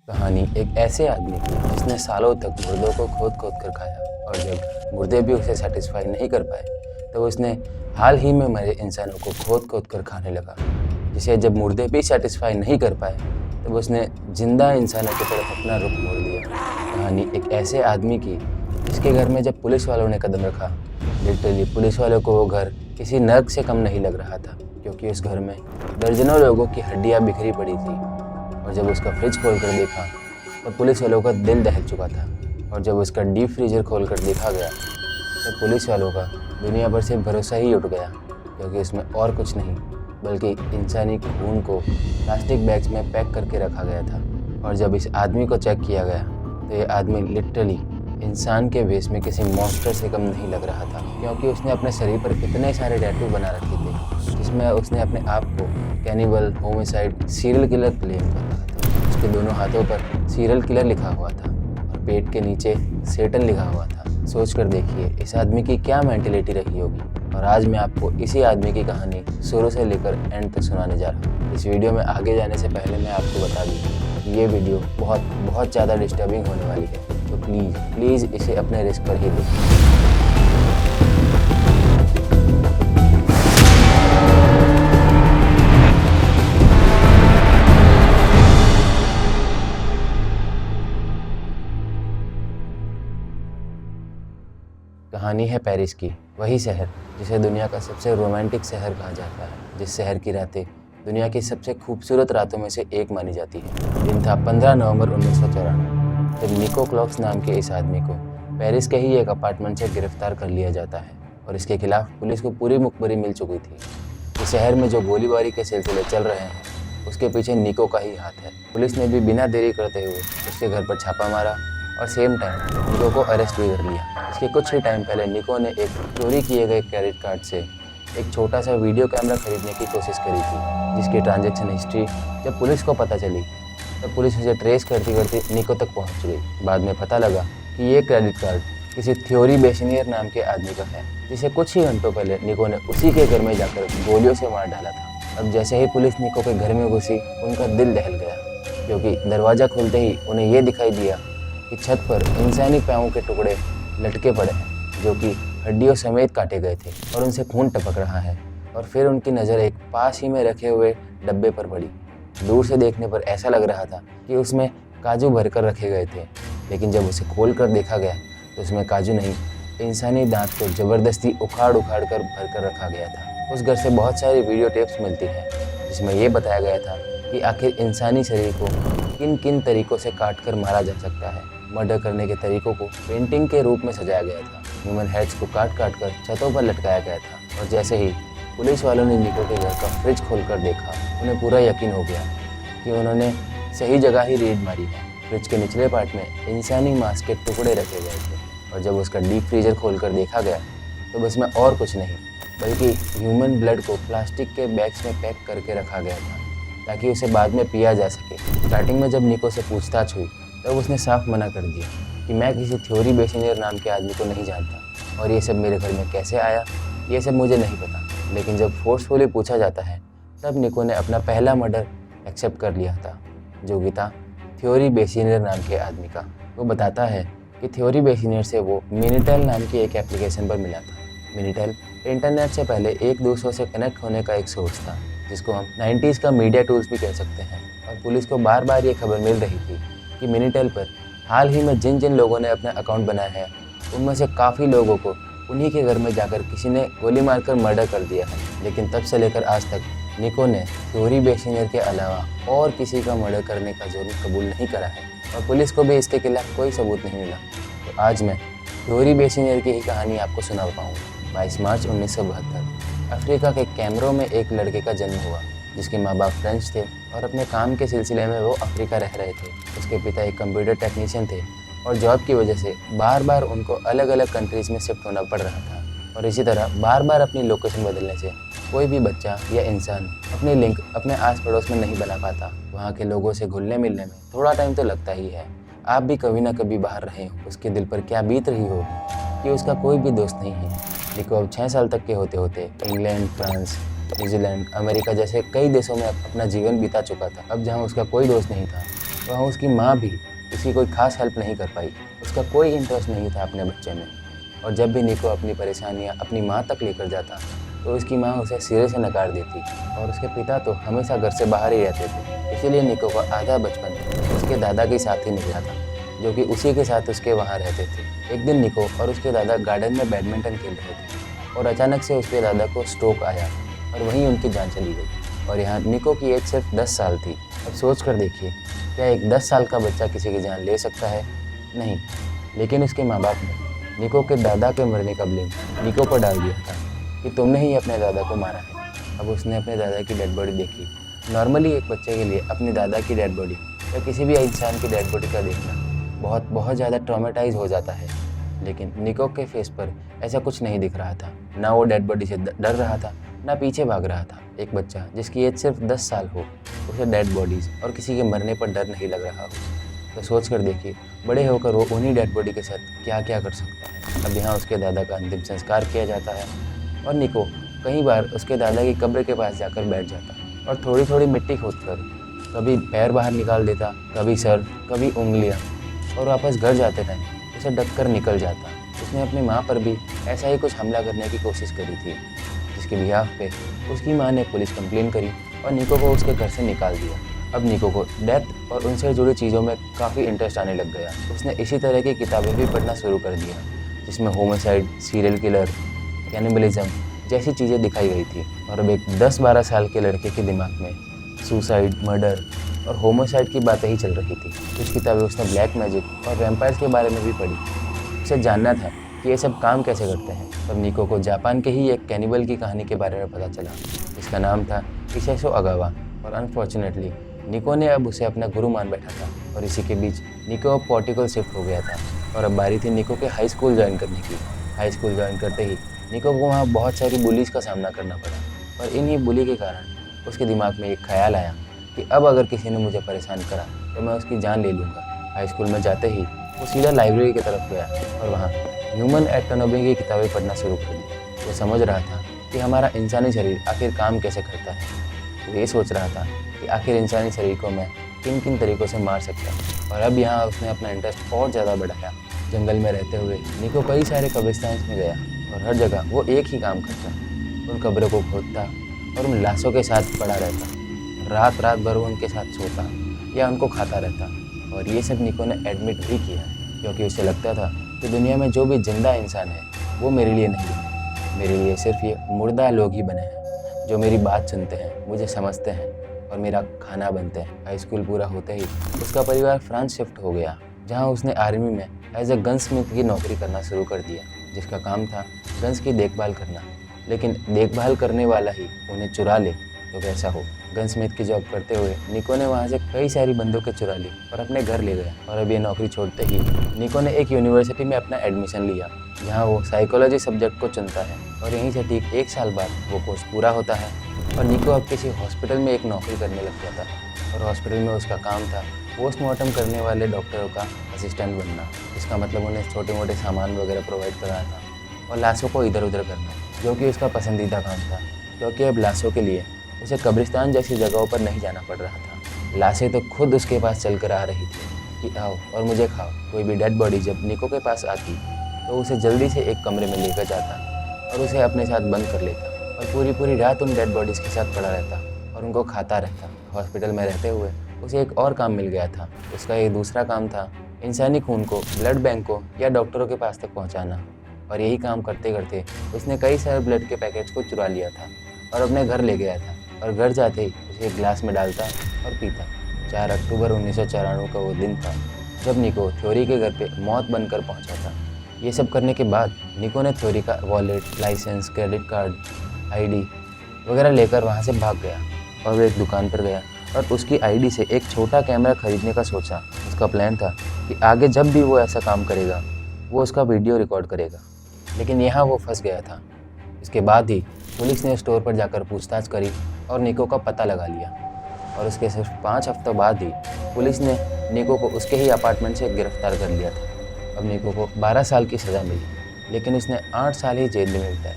कहानी एक ऐसे आदमी की जिसने सालों तक मुर्दों को खोद खोद कर खाया और जब मुर्दे भी उसे सेटिस्फाई नहीं कर पाए तो उसने हाल ही में मरे इंसानों को खोद खोद कर खाने लगा। जिसे जब मुर्दे भी सेटिस्फाई नहीं कर पाए तब उसने जिंदा इंसानों की तरफ अपना रुख मोड़ दिया। कहानी एक ऐसे आदमी की जिसके घर में जब पुलिस वालों ने कदम रखा, लिटरली पुलिस वालों को वो घर किसी नर्क से कम नहीं लग रहा था, क्योंकि उस घर में दर्जनों लोगों की हड्डियां बिखरी पड़ी थी। और जब उसका फ्रिज खोलकर देखा तब पुलिस वालों का दिल दहल चुका था। और जब उसका डीप फ्रीजर खोलकर देखा गया तब पुलिस वालों का दुनिया भर से भरोसा ही उठ गया, क्योंकि इसमें और कुछ नहीं बल्कि इंसानी खून को प्लास्टिक बैग्स में पैक करके रखा गया था। और जब इस आदमी को चेक किया गया तो ये आदमी लिटरली इंसान के वेश में किसी मॉन्स्टर से कम नहीं लग रहा था, क्योंकि उसने अपने शरीर पर इतने सारे टैटू बना रखे थे जिसमें उसने अपने आप को cannibal, homicide, serial killer claim कर रहा था। उसके दोनों हाथों पर सीरियल किलर लिखा हुआ था और पेट के नीचे सेटन लिखा हुआ था। सोच कर देखिए इस आदमी की क्या मेंटेलिटी रही होगी। और आज मैं आपको इसी आदमी की कहानी शुरू से लेकर एंड तक सुनाने जा रहा हूँ। इस वीडियो में आगे जाने से पहले मैं आपको बता दूँ कि ये वीडियो बहुत ज़्यादा डिस्टर्बिंग होने वाली है, तो प्लीज़ इसे अपने रिस्क पर ही देखें। कहानी है पेरिस की, वही शहर जिसे दुनिया का सबसे रोमांटिक शहर कहा जाता है, जिस शहर की रातें दुनिया की सबसे खूबसूरत रातों में से एक मानी जाती है। दिन था 15 नवंबर 1994, जब निको क्लॉक्स नाम के इस आदमी को पेरिस के ही एक अपार्टमेंट से गिरफ्तार कर लिया जाता है और इसके खिलाफ पुलिस को पूरी मुखबरी मिल चुकी थी। इस शहर में जो गोलीबारी के सिलसिले चल रहे हैं उसके पीछे निको का ही हाथ है। पुलिस ने भी बिना देरी करते हुए उसके घर पर छापा मारा और सेम टाइम निको को अरेस्ट भी कर लिया। इसके कुछ ही टाइम पहले निको ने एक चोरी किए गए क्रेडिट कार्ड से एक छोटा सा वीडियो कैमरा खरीदने की कोशिश करी थी, जिसकी ट्रांजैक्शन हिस्ट्री जब पुलिस को पता चली तब पुलिस उसे ट्रेस करती करती निको तक पहुंच गई। बाद में पता लगा कि ये क्रेडिट कार्ड किसी थ्योरी बेशनियर नाम के आदमी का है, जिसे कुछ ही घंटों पहले निको ने उसी के घर में जाकर गोलियों से मार डाला था। अब जैसे ही पुलिस निको के घर में घुसी उनका दिल दहल गया, क्योंकि दरवाज़ा खुलते ही उन्हें ये दिखाई दिया कि छत पर इंसानी पाँवों के टुकड़े लटके पड़े हैं, जो कि हड्डियों समेत काटे गए थे और उनसे खून टपक रहा है। और फिर उनकी नज़र एक पास ही में रखे हुए डब्बे पर पड़ी। दूर से देखने पर ऐसा लग रहा था कि उसमें काजू भरकर रखे गए थे, लेकिन जब उसे खोल कर देखा गया तो उसमें काजू नहीं, इंसानी दांत को ज़बरदस्ती उखाड़ उखाड़ कर भरकर रखा गया था। उस घर से बहुत सारी वीडियो टेप्स मिलती हैं जिसमें यह बताया गया था कि आखिर इंसानी शरीर को किन किन तरीक़ों से काट कर मारा जा सकता है। मर्डर करने के तरीकों को पेंटिंग के रूप में सजाया गया था। ह्यूमन हेड्स को काट काट कर छतों पर लटकाया गया था। और जैसे ही पुलिस वालों ने निको के घर का फ्रिज खोलकर देखा, उन्हें पूरा यकीन हो गया कि उन्होंने सही जगह ही रेड मारी है। फ्रिज के निचले पार्ट में इंसानी मांस के टुकड़े रखे गए थे और जब उसका डीप फ्रीजर खोलकर देखा गया तो उसमें और कुछ नहीं बल्कि ह्यूमन ब्लड को प्लास्टिक के बैग्स में पैक करके रखा गया था ताकि उसे बाद में पिया जा सके। स्टार्टिंग में जब निको से पूछताछ हुई तब उसने साफ मना कर दिया कि मैं किसी थ्योरी बेशनियर नाम के आदमी को नहीं जानता और ये सब मेरे घर में कैसे आया ये सब मुझे नहीं पता। लेकिन जब फोर्सफुली पूछा जाता है तब निको ने अपना पहला मर्डर एक्सेप्ट कर लिया था, जो कि था थ्योरी बेशनियर नाम के आदमी का। वो बताता है कि थ्योरी बेशनियर से वो मिनिटेल नाम की एक एप्लीकेशन पर मिला था। मिनिटेल इंटरनेट से पहले एक दूसरे से कनेक्ट होने का एक सोर्स था, जिसको हम 90s का मीडिया टूल्स भी कह सकते हैं। और पुलिस को बार बार ये खबर मिल रही थी कि मिनिटेल पर हाल ही में जिन जिन लोगों ने अपने अकाउंट बनाए हैं उनमें से काफ़ी लोगों को उन्हीं के घर में जाकर किसी ने गोली मारकर मर्डर कर दिया है। लेकिन तब से लेकर आज तक निको ने थ्योरी बेशनियर के अलावा और किसी का मर्डर करने का जुर्म कबूल नहीं करा है और पुलिस को भी इसके खिलाफ कोई सबूत नहीं मिला। तो आज मैं थ्योरी बेशनियर की ही कहानी आपको सुना पाऊँगा। 22 मार्च 1972 अफ्रीका के कैमरो में एक लड़के का जन्म हुआ जिसके माँ बाप फ्रेंच थे और अपने काम के सिलसिले में वो अफ्रीका रह रहे थे। उसके पिता एक कंप्यूटर टेक्नीशियन थे और जॉब की वजह से बार बार उनको अलग अलग कंट्रीज़ में शिफ्ट होना पड़ रहा था। और इसी तरह बार बार अपनी लोकेशन बदलने से कोई भी बच्चा या इंसान अपनी लिंक अपने आस पड़ोस में नहीं बना पाता। वहाँ के लोगों से घुलने मिलने में थोड़ा टाइम तो लगता ही है। आप भी कभी ना कभी बाहर रहे हो, उसके दिल पर क्या बीत रही होगी कि उसका कोई भी दोस्त नहीं है। निको अब 6 साल तक के होते होते इंग्लैंड, फ्रांस, न्यूजीलैंड, अमेरिका जैसे कई देशों में अपना जीवन बिता चुका था। अब जहाँ उसका कोई दोस्त नहीं था वहाँ उसकी माँ भी उसकी कोई खास हेल्प नहीं कर पाई। उसका कोई इंटरेस्ट नहीं था अपने बच्चे में। और जब भी निको अपनी परेशानियाँ अपनी माँ तक लेकर जाता तो उसकी माँ उसे सिरे से नकार देती। और उसके पिता तो हमेशा घर से बाहर ही रहते थे, इसीलिए निको का आधा बचपन उसके दादा के साथ ही निकला था, जो कि उसी के साथ उसके वहाँ रहते थे। एक दिन निको और उसके दादा गार्डन में बैडमिंटन खेल रहे थे और अचानक से उसके दादा को स्ट्रोक आया और वहीं उनकी जान चली गई। और यहाँ निको की एज सिर्फ 10 साल थी। अब सोच कर देखिए, क्या एक 10 साल का बच्चा किसी की जान ले सकता है? नहीं। लेकिन उसके माँ बाप ने निको के दादा के मरने का ब्लेम निको पर डाल दिया था कि तुमने ही अपने दादा को मारा है। अब उसने अपने दादा की डेड बॉडी देखी। नॉर्मली एक बच्चे के लिए अपनी दादा की डेड बॉडी या किसी भी इंसान की डेड बॉडी का देखना बहुत ज़्यादा ट्रॉमेटाइज हो जाता है। लेकिन निको के फेस पर ऐसा कुछ नहीं दिख रहा था। ना वो डेड बॉडी से डर रहा था, ना पीछे भाग रहा था। एक बच्चा जिसकी एज सिर्फ 10 साल हो, उसे डेड बॉडीज़ और किसी के मरने पर डर नहीं लग रहा हो, तो सोच कर देखिए बड़े होकर वो उन्हीं डेड बॉडी के साथ क्या क्या कर सकता है। अब यहाँ उसके दादा का अंतिम संस्कार किया जाता है और निको कई बार उसके दादा की कब्र के पास जाकर बैठ जाता और थोड़ी थोड़ी मिट्टी खोदकर कभी पैर बाहर निकाल देता, कभी सर, कभी उंगलियाँ, और वापस घर जाते टाइम उसे ढककर निकल जाता। उसने अपनी माँ पर भी ऐसा ही कुछ हमला करने की कोशिश करी थी, जिसके बिहाफ पे उसकी माँ ने पुलिस कंप्लेन करी और निको को उसके घर से निकाल दिया। अब निको को डेथ और उनसे जुड़ी चीज़ों में काफ़ी इंटरेस्ट आने लग गया। उसने इसी तरह की किताबें भी पढ़ना शुरू कर दिया, जिसमें होमिसाइड, सीरियल किलर, कैनिबलिज्म जैसी चीज़ें दिखाई गई थी। और अब एक 10-12 साल के लड़के के दिमाग में सुसाइड, मर्डर और होमिसाइड की बातें ही चल रही थी। कुछ किताबें उसने ब्लैक मैजिक और वैम्पायर्स के बारे में भी पढ़ी। उसे जानना था कि ये सब काम कैसे करते हैं। तब निको को जापान के ही एक कैनिबल की कहानी के बारे में पता चला, जिसका नाम था इसेसो अगावा। और अनफॉर्चुनेटली निको ने अब उसे अपना गुरु मान बैठा था। और इसी के बीच निको अब पोर्टुगल शिफ्ट हो गया था और अब बारी थी निको के हाई स्कूल ज्वाइन करने की। हाई स्कूल ज्वाइन करते ही निको को वहाँ बहुत सारी बुलीज़ का सामना करना पड़ा और इन्हीं बुली के कारण उसके दिमाग में एक ख्याल आया कि अब अगर किसी ने मुझे परेशान करा तो मैं उसकी जान ले लूँगा। हाई स्कूल में जाते ही वो सीधा लाइब्रेरी की तरफ गया और वहाँ ह्यूमन एटोनॉमी की किताबें पढ़ना शुरू कर दी। वो समझ रहा था कि हमारा इंसानी शरीर आखिर काम कैसे करता है। वो ये सोच रहा था कि आखिर इंसानी शरीर को मैं किन किन तरीक़ों से मार सकता हूँ। और अब यहाँ उसने अपना इंटरेस्ट और ज़्यादा बढ़ाया। जंगल में रहते हुए निको कई सारे कब्रिस्तान में गया और हर जगह वो एक ही काम करता, उन कब्रों को खोदता और उन लाशों के साथ पड़ा रहता, रात भर उनके साथ सोता या उनको खाता रहता। और ये सब निको ने एडमिट भी किया, क्योंकि उसे लगता था कि दुनिया में जो भी जिंदा इंसान है वो मेरे लिए नहीं है। मेरे लिए सिर्फ ये मुर्दा लोग ही बने हैं, जो मेरी बात सुनते हैं, मुझे समझते हैं और मेरा खाना बनते हैं। हाई स्कूल पूरा होते ही उसका परिवार फ्रांस शिफ्ट हो गया, जहाँ उसने आर्मी में एज ए गन स्मिथ की नौकरी करना शुरू कर दिया, जिसका काम था गन्स की देखभाल करना। लेकिन देखभाल करने वाला ही उन्हें चुरा ले तो कैसा हो। गन स्मिथ की जॉब करते हुए निको ने वहाँ से कई सारी बंदूकें चुरा ली और अपने घर ले गया। और अब ये नौकरी छोड़ते ही निको ने एक यूनिवर्सिटी में अपना एडमिशन लिया, जहाँ वो साइकोलॉजी सब्जेक्ट को चुनता है। और यहीं से ठीक 1 साल बाद वो कोर्स पूरा होता है और निको अब किसी हॉस्पिटल में एक नौकरी करने लग जाता है। और हॉस्पिटल में उसका काम था पोस्टमार्टम करने वाले डॉक्टरों का असिस्टेंट बनना, जिसका मतलब उन्हें छोटे मोटे सामान वगैरह प्रोवाइड कराना और लाशों को इधर उधर करना, जो कि उसका पसंदीदा काम था। क्योंकि अब लाशों के लिए उसे कब्रिस्तान जैसी जगहों पर नहीं जाना पड़ रहा था। लाशें तो खुद उसके पास चल कर आ रही थी कि आओ और मुझे खाओ। कोई भी डेड बॉडी जब निको के पास आती तो उसे जल्दी से एक कमरे में लेकर जाता और उसे अपने साथ बंद कर लेता और पूरी रात उन डेड बॉडीज़ के साथ पड़ा रहता और उनको खाता रहता। हॉस्पिटल में रहते हुए उसे एक और काम मिल गया था। उसका एक दूसरा काम था इंसानी खून को ब्लड बैंक को या डॉक्टरों के पास तक पहुँचाना। और यही काम करते करते उसने कई सारे ब्लड के पैकेट्स को चुरा लिया था और अपने घर ले गया था। और घर जाते ही उसे एक ग्लास में डालता और पीता। 4 अक्टूबर 1994 का वो दिन था जब निको थ्योरी के घर पे मौत बनकर पहुंचा था। ये सब करने के बाद निको ने थ्योरी का wallet, license, credit card, ID वगैरह लेकर वहाँ से भाग गया और वो एक दुकान पर गया और उसकी आईडी से एक छोटा कैमरा खरीदने का सोचा। उसका प्लान था कि आगे जब भी वो ऐसा काम करेगा वो उसका वीडियो रिकॉर्ड करेगा। लेकिन यहाँ वो फंस गया था। इसके बाद ही पुलिस ने स्टोर पर जाकर पूछताछ करी और निको का पता लगा लिया। और उसके सिर्फ 5 हफ्तों बाद ही पुलिस ने निको को उसके ही अपार्टमेंट से गिरफ्तार कर लिया था। अब निको को 12 साल की सज़ा मिली, लेकिन उसने 8 साल ही जेल में बिताए।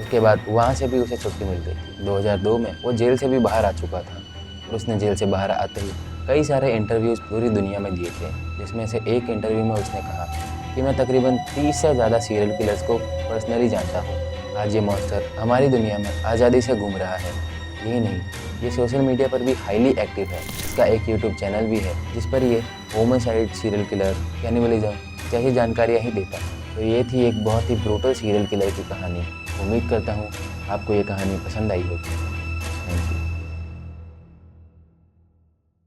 उसके बाद वहाँ से भी उसे छुट्टी मिल गई थी। 2002 में वो जेल से भी बाहर आ चुका था और उसने जेल से बाहर आते ही कई सारे इंटरव्यूज़ पूरी दुनिया में दिए थे, जिसमें से एक इंटरव्यू में उसने कहा कि मैं तकरीबन 30 से ज़्यादा सीरियल किलर्स को पर्सनली जानता हूँ। आज ये मॉन्स्टर हमारी दुनिया में आज़ादी से घूम रहा है। यही नहीं, ये सोशल मीडिया पर भी हाईली एक्टिव है। इसका एक यूट्यूब चैनल भी है जिस पर ये होमिसाइड, सीरियल किलर, कैनिबलिज्म जैसी जानकारियाँ ही देता है। तो ये थी एक बहुत ही ब्रूटल सीरियल किलर की कहानी। उम्मीद करता हूँ आपको ये कहानी पसंद आई होगी। Thank you.